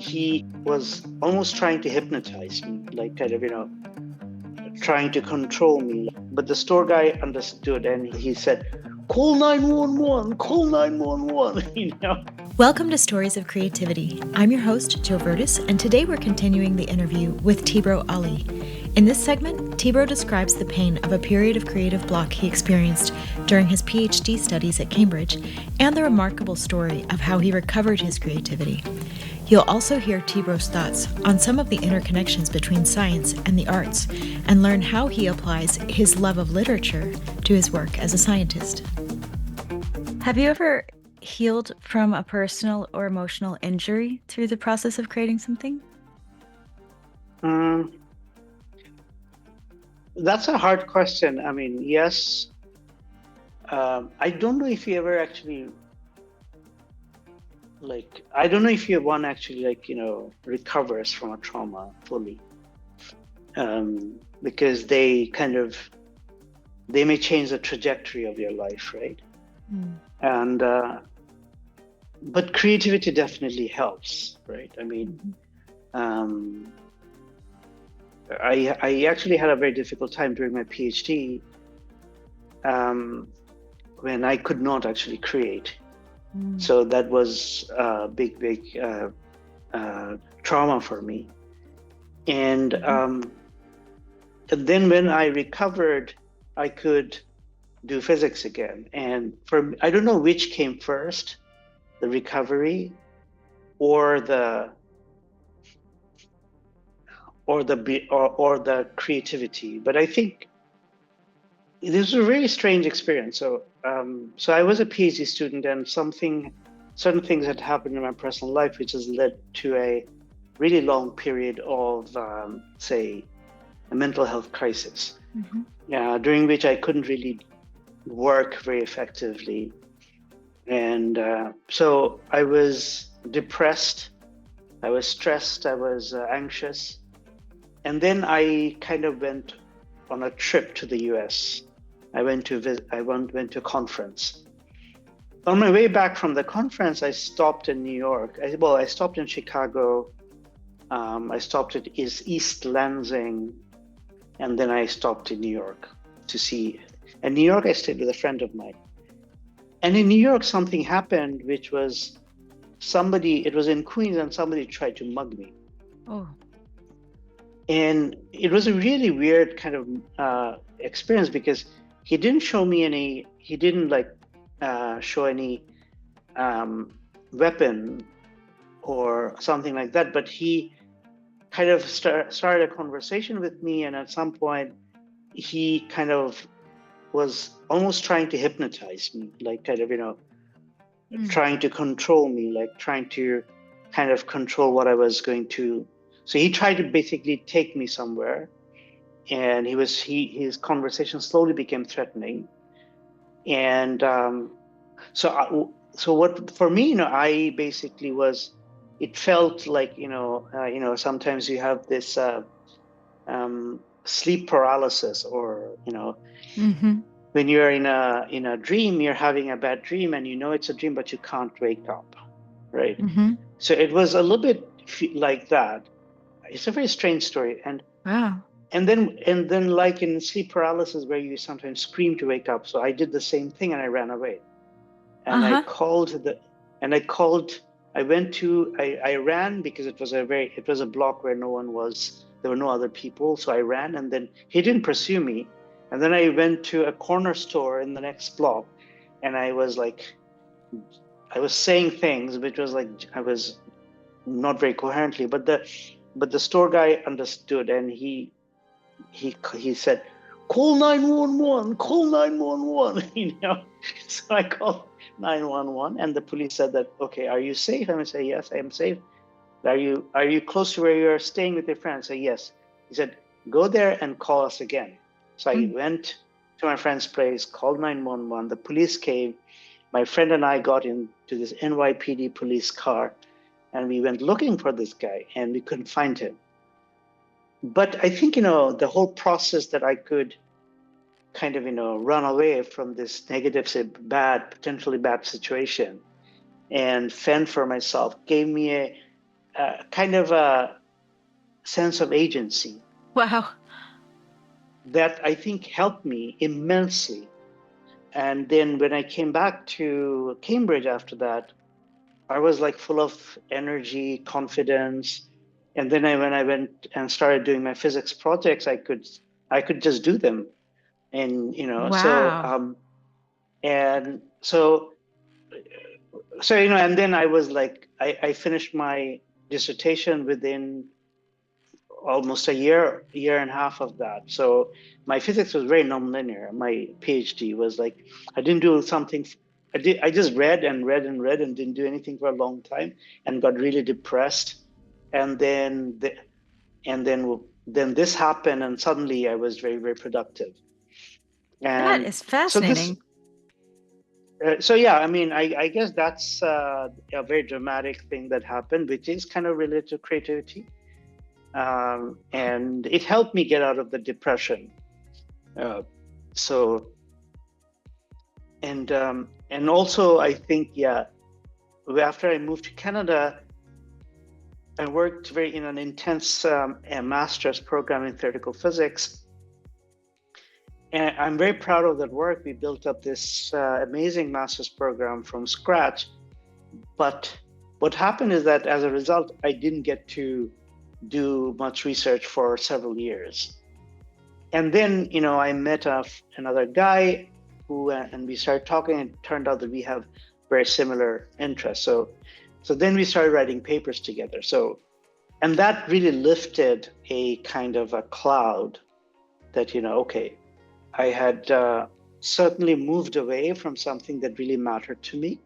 he was almost trying to hypnotize me, like kind of, trying to control me. But the store guy understood and he said, call 911, call 911, Welcome to Stories of Creativity. I'm your host, Joe Vertis, and today we're continuing the interview with Tibra Ali. In this segment, Tibra describes the pain of a period of creative block he experienced during his PhD studies at Cambridge and the remarkable story of how he recovered his creativity. You'll also hear Tibra's thoughts on some of the interconnections between science and the arts and learn how he applies his love of literature to his work as a scientist. Have you ever healed from a personal or emotional injury through the process of creating something? That's a hard question. I mean, yes. I don't know if you ever actually, I don't know if one actually, recovers from a trauma fully. Because they may change the trajectory of your life, right? And but creativity definitely helps, right? I mean, I actually had a very difficult time during my PhD when I could not actually create. So that was a big trauma for me. And then when I recovered, I could do physics again. And I don't know which came first, the recovery or the creativity. But I think this was a very strange experience. So I was a PhD student, and certain things had happened in my personal life, which has led to a really long period of, say, a mental health crisis, during which I couldn't really work very effectively. And so I was depressed, I was stressed, I was anxious. And then I kind of went on a trip to the US. I went to a conference. On my way back from the conference, I stopped in New York. I stopped in Chicago. I stopped at East Lansing, and then I stopped in New York to see. In New York, I stayed with a friend of mine. And in New York, something happened, which was it was in Queens, and somebody tried to mug me. Oh. And it was a really weird kind of experience because he didn't show me show any weapon or something like that, but he kind of started a conversation with me, and at some point he kind of was almost trying to hypnotize me, trying to control me, trying to kind of control what I was going to. So he tried to basically take me somewhere, and his conversation slowly became threatening. And so what for me, I basically was. It felt like sometimes you have this sleep paralysis, or when you're in a dream, you're having a bad dream, and it's a dream, but you can't wake up, right? So it was a little bit like that. It's a very strange story, and wow. And then like in sleep paralysis where you sometimes scream to wake up. So I did the same thing, and I ran away. And I ran because it was a block where there were no other people. So I ran, and then he didn't pursue me. And then I went to a corner store in the next block, and I was saying things, which was I was not very coherently, but the store guy understood, and he said, call 911, call 911, So I called 911, and the police said that, okay, are you safe? And I say, yes, I am safe. Are you close to where you're staying with your friend? I say, yes. He said, go there and call us again. So I went to my friend's place, called 911. The police came. My friend and I got into this NYPD police car, and we went looking for this guy, and we couldn't find him. But I think, the whole process that I could kind of, run away from this negative, say, potentially bad situation and fend for myself gave me kind of a sense of agency. Wow. That I think helped me immensely. And then when I came back to Cambridge after that, I was like full of energy, confidence. And then when I went and started doing my physics projects, I could just do them. And, Wow. and so, and then I was like, I finished my dissertation within almost a year and a half of that. So my physics was very nonlinear. My PhD was like, I didn't do something. I just read and read and read and didn't do anything for a long time and got really depressed. And then then this happened, and suddenly I was very, very productive. That And is so this, fascinating. so yeah, I mean, I guess that's a very dramatic thing that happened, which is kind of related to creativity. And it helped me get out of the depression. So, and also I think, yeah, after I moved to Canada, I worked in an intense master's program in theoretical physics. And I'm very proud of that work. We built up this amazing master's program from scratch. But what happened is that as a result, I didn't get to do much research for several years. And then, I met another guy and we started talking, and it turned out that we have very similar interests. So then we started writing papers together. And that really lifted a kind of a cloud that, okay, I had certainly moved away from something that really mattered to me,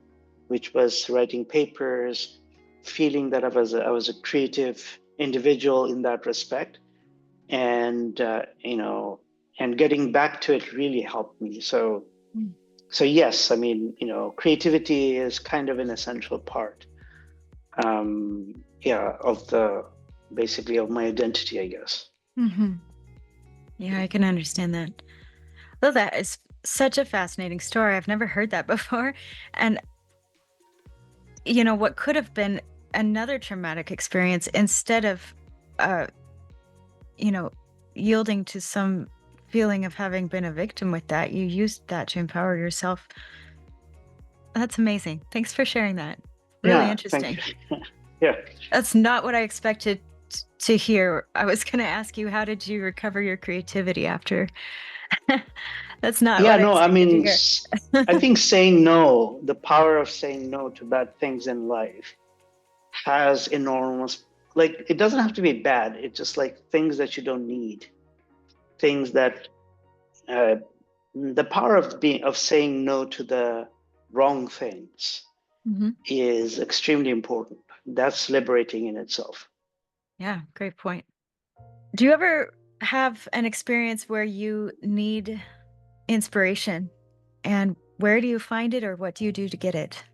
which was writing papers, feeling that I was a creative individual in that respect, and and getting back to it really helped me. So yes, I mean, creativity is kind of an essential part, of my identity, I guess. Mm-hmm. Yeah, I can understand that. Well, that is such a fascinating story. I've never heard that before. And, what could have been another traumatic experience, instead of, yielding to some feeling of having been a victim with that, you used that to empower yourself. That's amazing. Thanks for sharing that. Really interesting. Thank you. Yeah. That's not what I expected to hear. I was going to ask you, how did you recover your creativity after? That's not what I expected to hear. I think the power of saying no to bad things in life has enormous, like, it doesn't have to be bad. It's just like things that you don't need, things that, the power of saying no to the wrong things is extremely important. That's liberating in itself. Yeah, great point. Do you ever have an experience where you need inspiration, and where do you find it, or what do you do to get it?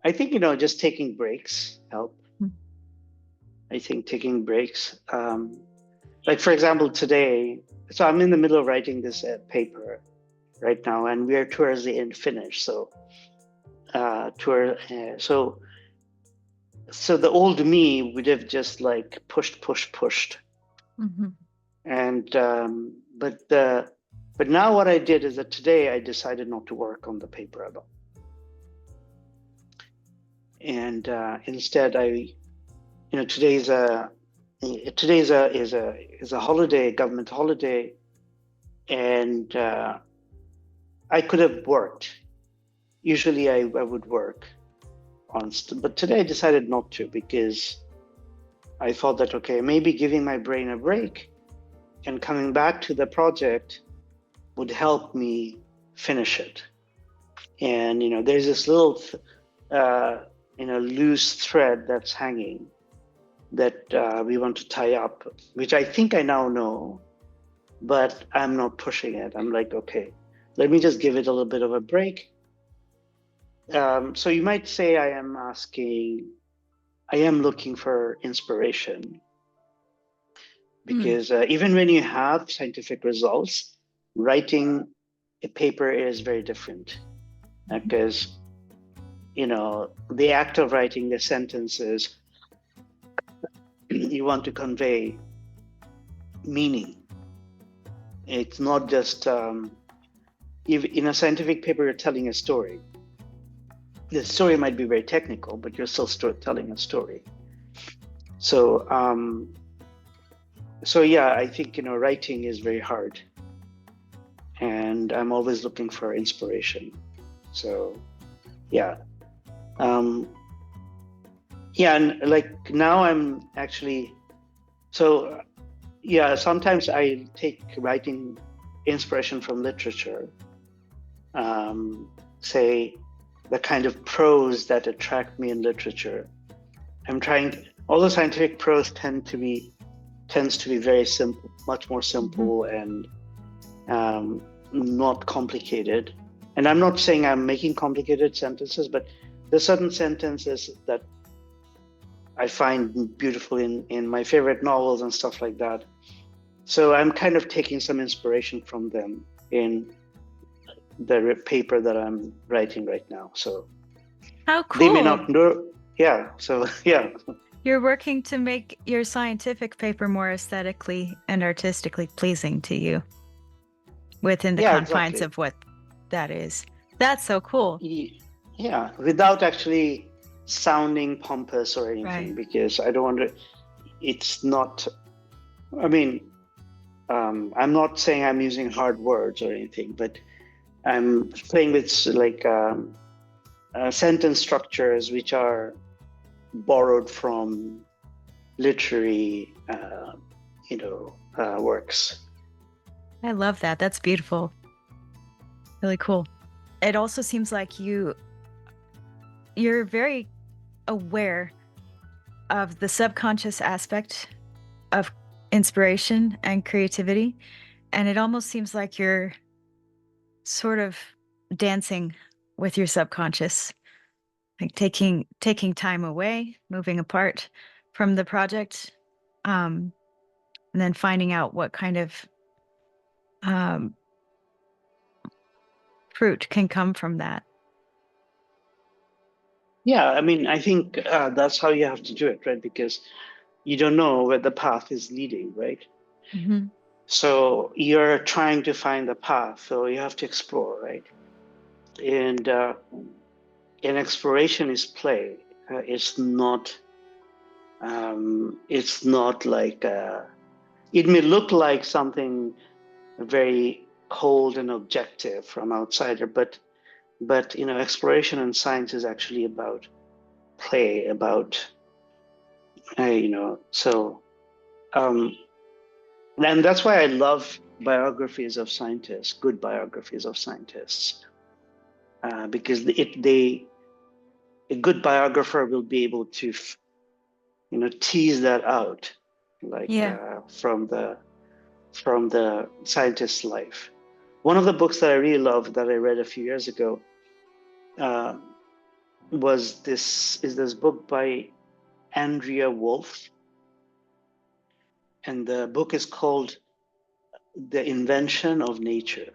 I think, just taking breaks help. I think taking breaks, like, for example, today, so I'm in the middle of writing this paper right now, and we are towards the end finish. So the old me would have just like pushed. And but now what I did is that today I decided not to work on the paper at all, and instead today is a holiday, government holiday, and I could have worked. Usually I would work but today I decided not to, because I thought that, okay, maybe giving my brain a break and coming back to the project would help me finish it. And there's this little loose thread that's hanging that we want to tie up, which I think I now know, but I'm not pushing it. I'm like, okay, let me just give it a little bit of a break. So you might say I am looking for inspiration, because even when you have scientific results, writing a paper is very different, because the act of writing the sentences you want to convey meaning. It's not just, if in a scientific paper, you're telling a story. The story might be very technical, but you're still telling a story. So, yeah, I think, writing is very hard. And I'm always looking for inspiration. So, yeah. Yeah, and like now I'm actually, so yeah, sometimes I take writing inspiration from literature. Say the kind of prose that attract me in literature. All the scientific prose tends to be very simple, much more simple and not complicated. And I'm not saying I'm making complicated sentences, but there's certain sentences that I find beautiful in my favorite novels and stuff like that. So I'm kind of taking some inspiration from them in the paper that I'm writing right now. So how cool. They may not know. Yeah. So yeah. You're working to make your scientific paper more aesthetically and artistically pleasing to you within the confines of what that is. That's so cool. Yeah, without actually sounding pompous or anything, because I don't want to, it's not, I mean, I'm not saying I'm using hard words or anything, but I'm playing with like sentence structures which are borrowed from literary, works. I love that. That's beautiful. Really cool. It also seems like you're very aware of the subconscious aspect of inspiration and creativity. And it almost seems like you're sort of dancing with your subconscious, like taking time away, moving apart from the project, and then finding out what kind of fruit can come from that. Yeah, I mean, I think that's how you have to do it, right? Because you don't know where the path is leading, right? Mm-hmm. So you're trying to find the path, so you have to explore, right? And exploration is play. It's not like it may look like something very cold and objective from outsider, but exploration and science is actually about play, about so and that's why I love biographies of scientists, good biographies of scientists, because a good biographer will be able to tease that out, like from the scientist's life. One of the books that I really loved that I read a few years ago was this book by Andrea Wolf, and the book is called The Invention of Nature.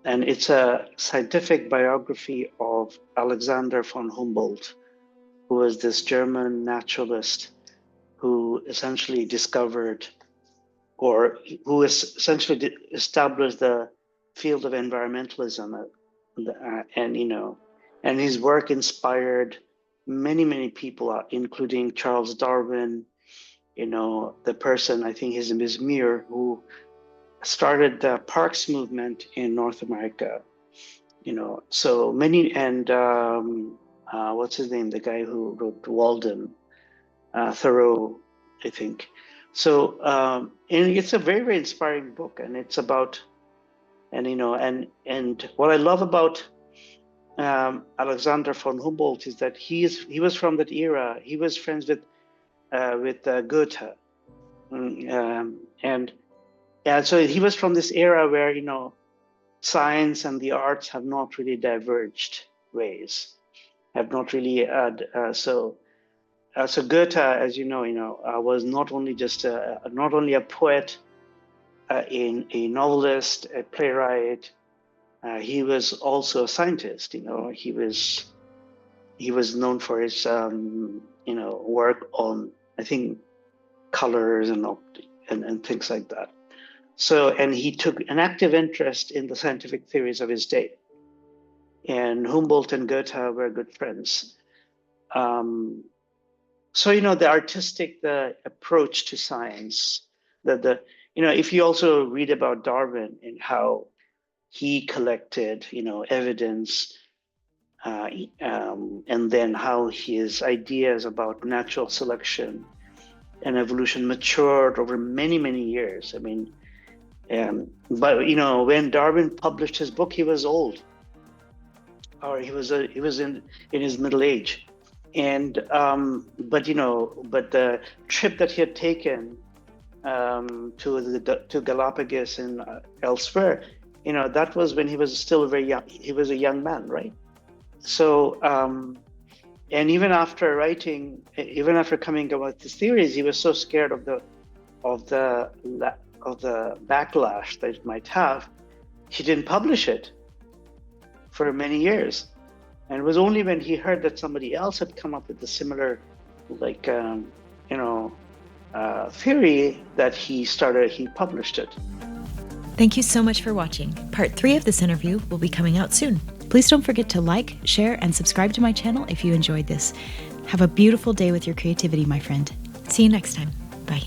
And it's a scientific biography of Alexander von Humboldt, who was this German naturalist who essentially discovered, or who essentially established the field of environmentalism, and his work inspired many people, including Charles Darwin, the person, I think his name is Muir, who started the parks movement in North America, so many, and what's his name, the guy who wrote Walden, Thoreau, I think. So and it's a very inspiring book, and it's about, and what I love about Alexander von Humboldt is that he was from that era. He was friends with Goethe, and so he was from this era where science and the arts have not really diverged ways, have not really so Goethe, as was not only a poet, a novelist, a playwright. He was also a scientist. He was known for his work on I think, colors and things like that. So, and he took an active interest in the scientific theories of his day. And Humboldt and Goethe were good friends. So, the artistic, the approach to science, if you also read about Darwin and how he collected, evidence, and then how his ideas about natural selection and evolution matured over many, many years. I mean, but when Darwin published his book, he was old, or he was in his middle age, and but the trip that he had taken to Galapagos and elsewhere, that was when he was still very young. He was a young man, right? So, and even after coming up with his theories, he was so scared of the backlash that it might have, he didn't publish it for many years. And it was only when he heard that somebody else had come up with a similar, theory that he published it. Thank you so much for watching. Part 3 of this interview will be coming out soon. Please don't forget to like, share, and subscribe to my channel if you enjoyed this. Have a beautiful day with your creativity, my friend. See you next time. Bye.